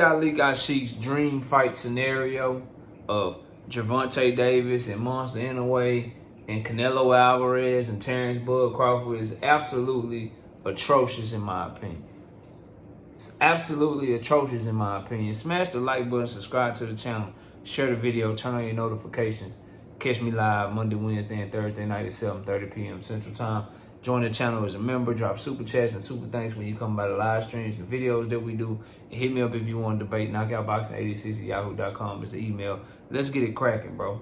Ali got Sheik's dream fight scenario of Gervonta Davis and Monster Inoue and Canelo Alvarez and Terence Crawford is absolutely atrocious in my opinion. It's absolutely atrocious in my opinion. Smash the like button, subscribe to the channel, share the video, turn on your notifications. Catch me live Monday, Wednesday, and Thursday night at 7:30 p.m. Central Time. Join the channel as a member, drop super chats and super thanks when you come by the live streams and videos that we do. And hit me up if you want to debate. Knockoutboxing86@yahoo.com is the email. Let's get it cracking, bro.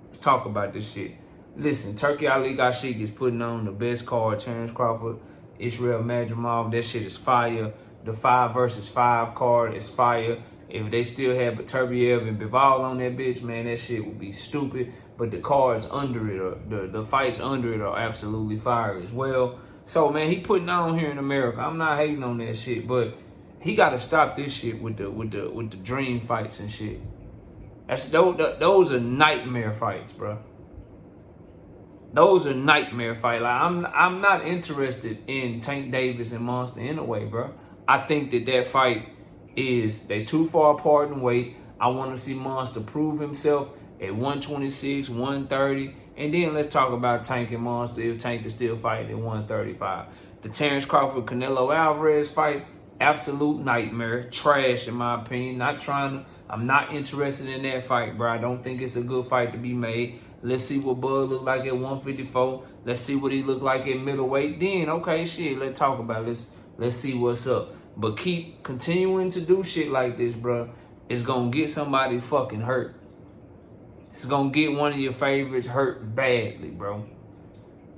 Let's talk about this shit. Listen, Turki Ali Sheik is putting on the best card. Terence Crawford, Israel Madrimov. That shit is fire. The 5 versus 5 card is fire. If they still had Beterbiev and Bivol on that bitch, man, that shit would be stupid. But the cards under it, the fights under it are absolutely fire as well. So, man, he putting on here in America. I'm not hating on that shit, but he got to stop this shit with the dream fights and shit. Those are nightmare fights, bro. Those are nightmare fights. Like, I'm not interested in Tank Davis and Monster Inoue, bro. I think that fight they too far apart in weight. I want to see Monster prove himself at 126, 130, and then let's talk about Tank and Monster if Tank is still fighting at 135. The Terence Crawford Canelo Alvarez fight, absolute nightmare, trash in my opinion. I'm not interested in that fight, bro. I don't think it's a good fight to be made. Let's see what Bud look like at 154. Let's see what he look like at middleweight. Then, okay, shit, let's talk about it. Let's see what's up. But keep continuing to do shit like this, bro. It's gonna get somebody fucking hurt. It's gonna get one of your favorites hurt badly, bro.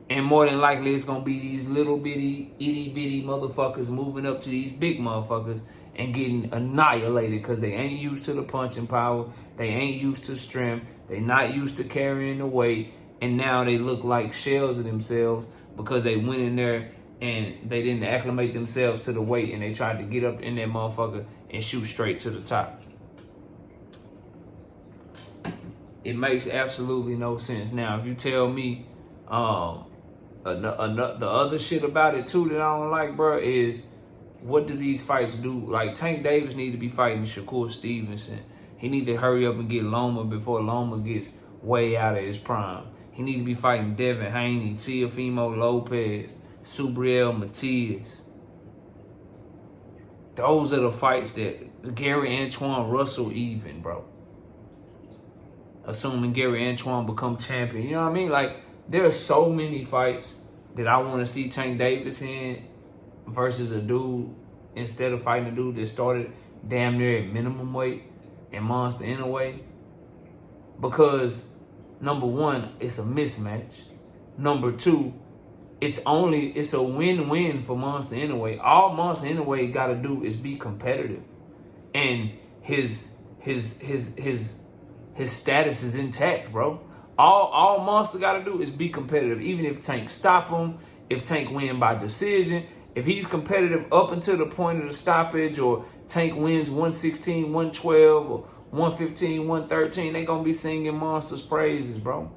And more than likely, it's gonna be these little bitty, itty bitty motherfuckers moving up to these big motherfuckers and getting annihilated because they ain't used to the punching power. They ain't used to strength. They not used to carrying the weight. And now they look like shells of themselves because they went in there and they didn't acclimate themselves to the weight and they tried to get up in that motherfucker and shoot straight to the top. It makes absolutely no sense. Now, if you tell me the other shit about it too that I don't like, bro, is what do these fights do? Like, Tank Davis need to be fighting Shakur Stevenson. He need to hurry up and get Loma before Loma gets way out of his prime. He need to be fighting Devin Haney, Teofimo Lopez, Subriel Matias. Those are the fights that Gary Antoine Russell even, bro. Assuming Gary Antoine become champion. You know what I mean? Like, there are so many fights that I want to see Tank Davis in versus a dude, instead of fighting a dude that started damn near at minimum weight and Monster Inoue. Because, number one, it's a mismatch. Number two, it's a win-win for Monster Inoue. All Monster Inoue got to do is be competitive. And his status is intact, bro. All Monster got to do is be competitive. Even if Tank stop him, if Tank win by decision, if he's competitive up until the point of the stoppage, or Tank wins 116, 112, or 115, 113, they going to be singing Monster's praises, bro.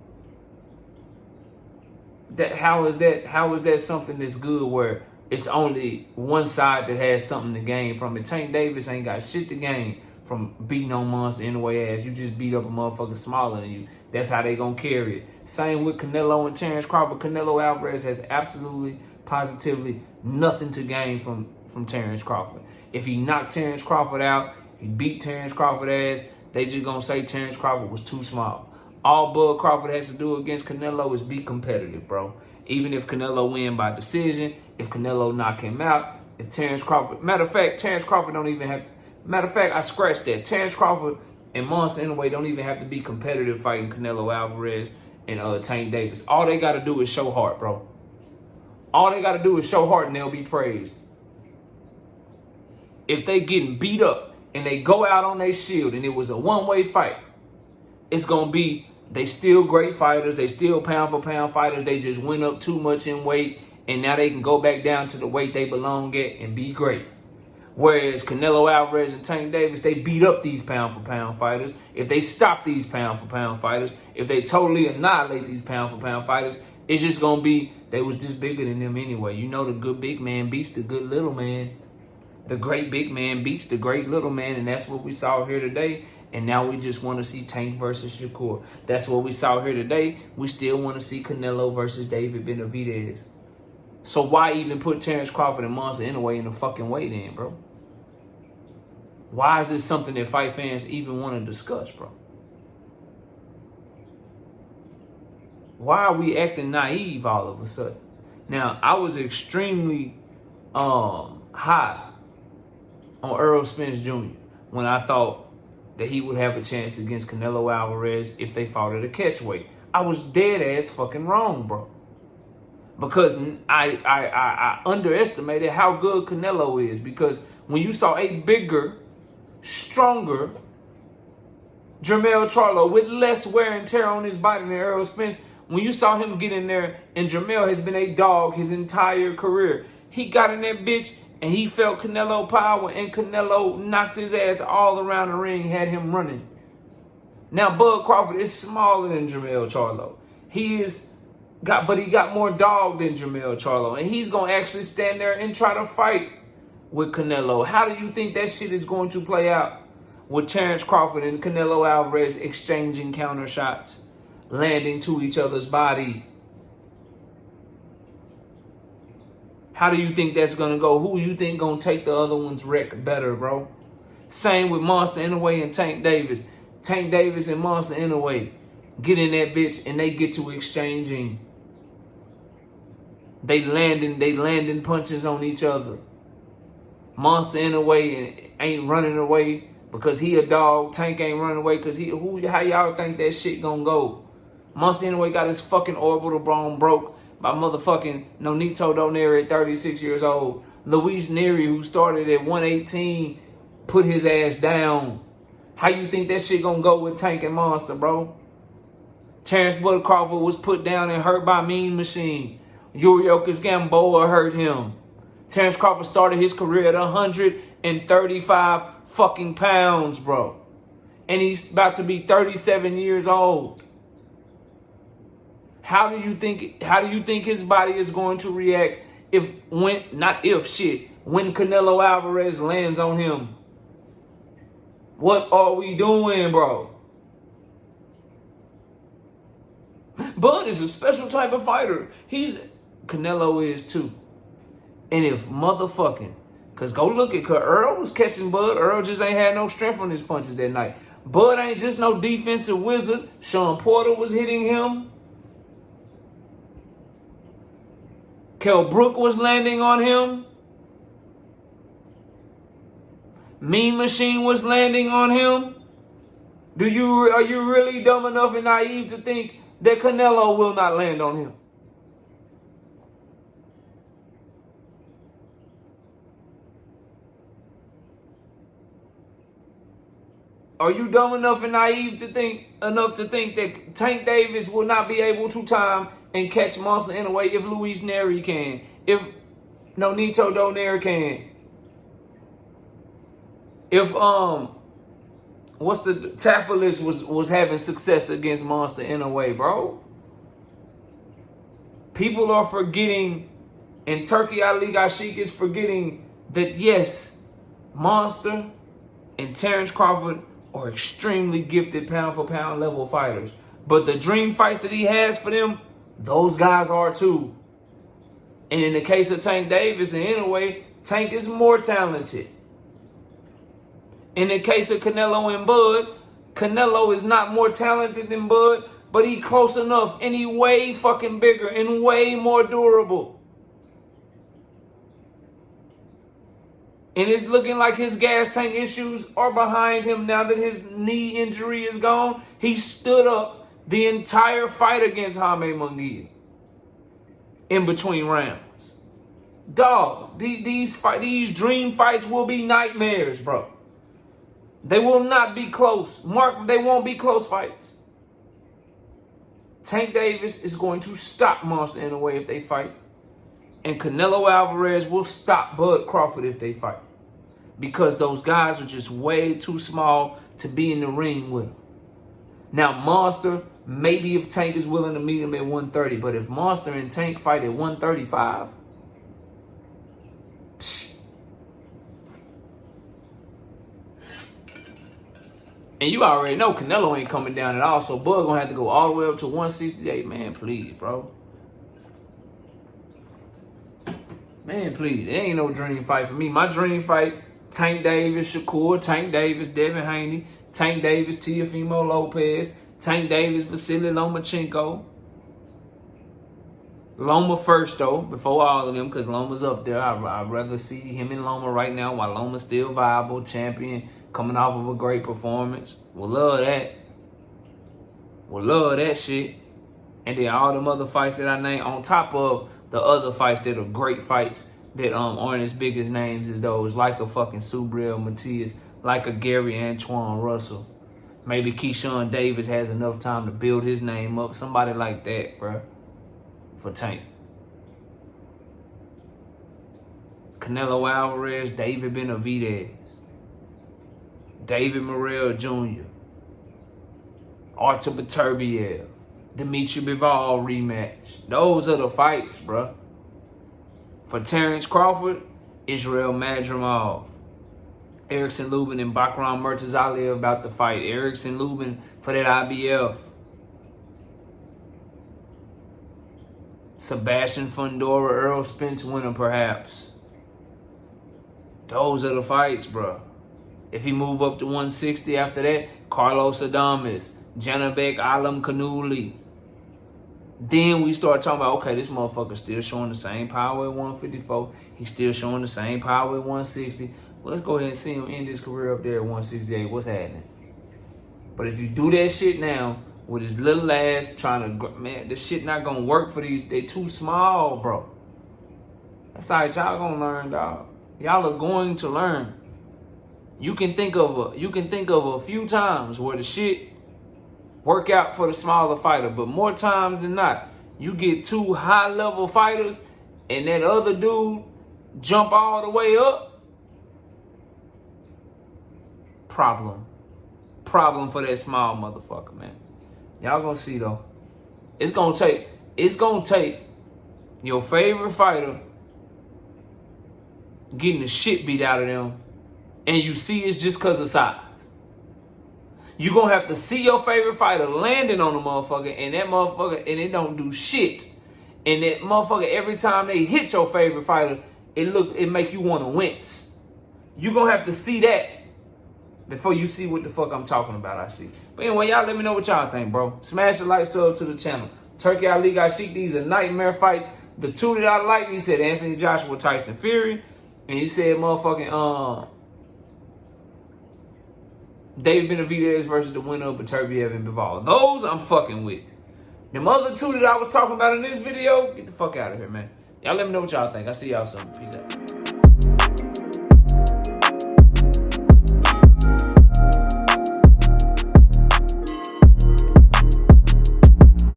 How is that something that's good where it's only one side that has something to gain from it? Tank Davis ain't got shit to gain from beating on Monster Inoue ass. You just beat up a motherfucker smaller than you. That's how they gonna carry it. Same with Canelo and Terence Crawford. Canelo Alvarez has absolutely, positively nothing to gain from Terence Crawford. If he knocked Terence Crawford out, he beat Terence Crawford ass, they just gonna say Terence Crawford was too small. All Bud Crawford has to do against Canelo is be competitive, bro. Even if Canelo win by decision, if Canelo knock him out, if Terence Crawford... Matter of fact, Terence Crawford don't even have... Matter of fact, I scratched that. Terence Crawford and Monster Inoue don't even have to be competitive fighting Canelo Alvarez and Tank Davis. All they got to do is show heart, bro. All they got to do is show heart and they'll be praised. If they getting beat up and they go out on their shield and it was a one-way fight, it's going to be... They still great fighters. They still pound-for-pound fighters. They just went up too much in weight, and now they can go back down to the weight they belong at and be great. Whereas Canelo Alvarez and Tank Davis, they beat up these pound-for-pound fighters. If they stop these pound-for-pound fighters, if they totally annihilate these pound-for-pound fighters, it's just going to be they was just bigger than them anyway. You know the good big man beats the good little man. The great big man beats the great little man, and that's what we saw here today. And now we just want to see Tank versus Shakur. That's what we saw here today. We still want to see Canelo versus David Benavidez. So why even put Terence Crawford and Monster Inoue in the fucking weigh-in, bro? Why is this something that fight fans even want to discuss, bro? Why are we acting naive all of a sudden? Now, I was extremely high on Errol Spence Jr. when I thought that he would have a chance against Canelo Alvarez if they fought at a catchweight. I was dead ass fucking wrong, bro. Because I underestimated how good Canelo is. Because when you saw a bigger, stronger Jermell Charlo with less wear and tear on his body than Errol Spence, when you saw him get in there, and Jermell has been a dog his entire career. He got in that bitch and he felt Canelo power, and Canelo knocked his ass all around the ring, had him running. Now Bud Crawford is smaller than Jermell Charlo. But he got more dog than Jermell Charlo, and he's gonna actually stand there and try to fight with Canelo. How do you think that shit is going to play out with Terence Crawford and Canelo Alvarez exchanging counter shots, landing to each other's body? How do you think that's going to go? Who you think going to take the other one's wreck better, bro? Same with Monster Inoue and Tank Davis. Tank Davis and Monster Inoue get in that bitch and they get to exchanging. They landing punches on each other. Monster Inoue ain't running away because he a dog. Tank ain't running away because how y'all think that shit gonna go? Monster Inoue got his fucking orbital bone broke by motherfucking Nonito Donaire at 36 years old. Luis Nery, who started at 118, put his ass down. How you think that shit gonna go with Tank and Monster, bro? Terence Bud Crawford was put down and hurt by Mean Machine. Yuriorkis Gamboa hurt him. Terence Crawford started his career at 135 fucking pounds, bro. And he's about to be 37 years old. How do you think his body is going to react when Canelo Alvarez lands on him? What are we doing, bro? Bud is a special type of fighter. Canelo is too. And if because go look at, because Earl was catching Bud. Earl just ain't had no strength on his punches that night. Bud ain't just no defensive wizard. Sean Porter was hitting him. Kell Brook was landing on him. Mean Machine was landing on him. Are you really dumb enough and naive to think that Canelo will not land on him? Are you dumb enough and naive to think that Tank Davis will not be able to time and catch Monster Inoue if Luis Nery can, if Nonito Donaire can, if Tapalis was having success against Monster Inoue, bro? People are forgetting, and Turki Ali Gashik is forgetting that yes, Monster and Terence Crawford are extremely gifted pound for pound level fighters. But the dream fights that he has for them, those guys are too. And in the case of Tank Davis and Inoue, Tank is more talented. In the case of Canelo and Bud, Canelo is not more talented than Bud, but he close enough, and he way fucking bigger and way more durable. And it's looking like his gas tank issues are behind him now that his knee injury is gone. He stood up the entire fight against Jaime Munguia in between rounds. Dog, these dream fights will be nightmares, bro. They will not be close. They won't be close fights. Tank Davis is going to stop Monster Inoue if they fight. And Canelo Alvarez will stop Bud Crawford if they fight. Because those guys are just way too small to be in the ring with them. Now, Monster, maybe if Tank is willing to meet him at 130. But if Monster and Tank fight at 135, And you already know Canelo ain't coming down at all, so Bud gonna have to go all the way up to 168. Man, please, bro. Man, please. It ain't no dream fight for me. My dream fight, Tank Davis, Shakur, Tank Davis, Devin Haney, Tank Davis, Teofimo Lopez, Tank Davis, Vasily Lomachenko. Loma first, though, before all of them, because Loma's up there. I'd rather see him and Loma right now while Loma's still viable, champion, coming off of a great performance. We'll love that. We'll love that shit. And then all them other fights that I named on top of the other fights that are great fights that aren't as big as names as those, like a fucking Subriel Matias, like a Gary Antoine Russell. Maybe Keyshawn Davis has enough time to build his name up. Somebody like that, bruh. For Tank. Canelo Alvarez, David Benavidez, David Morrell Jr., Artur Beterbiev, Dimitri Bivol rematch. Those are the fights, bruh. For Terence Crawford, Israel Madrimov, Erickson Lubin and Bakram Murtazali about to fight. Erickson Lubin for that IBF. Sebastian Fundora, Earl Spence winner, perhaps. Those are the fights, bro. If he move up to 160 after that, Carlos Adames, Janabek Alam Kanuli. Then we start talking about, okay, this motherfucker still showing the same power at 154. He's still showing the same power at 160. Well, let's go ahead and see him end his career up there at 168. What's happening? But if you do that shit now, with his little ass trying to, man, this shit not gonna work for these. They too small, bro. That's how y'all gonna learn, dog. Y'all are going to learn. You can think of a few times where the shit work out for the smaller fighter, but more times than not, you get two high-level fighters and that other dude jump all the way up. Problem for that small motherfucker, man. Y'all gonna see though. It's gonna take your favorite fighter getting the shit beat out of them, and you see it's just cause of size. You gonna have to see your favorite fighter landing on the motherfucker, and it don't do shit. And that motherfucker, every time they hit your favorite fighter, it make you wanna wince. You gonna have to see that before you see what the fuck I'm talking about, I see. But anyway, y'all let me know what y'all think, bro. Smash the like, sub to the channel. Turki Ali got Sheik. These are nightmare fights. The two that I like, he said Anthony Joshua, Tyson Fury. And he said motherfucking David Benavidez versus the winner of Beterbiev and Bivol. Those I'm fucking with. Them other two that I was talking about in this video, get the fuck out of here, man. Y'all let me know what y'all think. I see y'all soon. Peace out.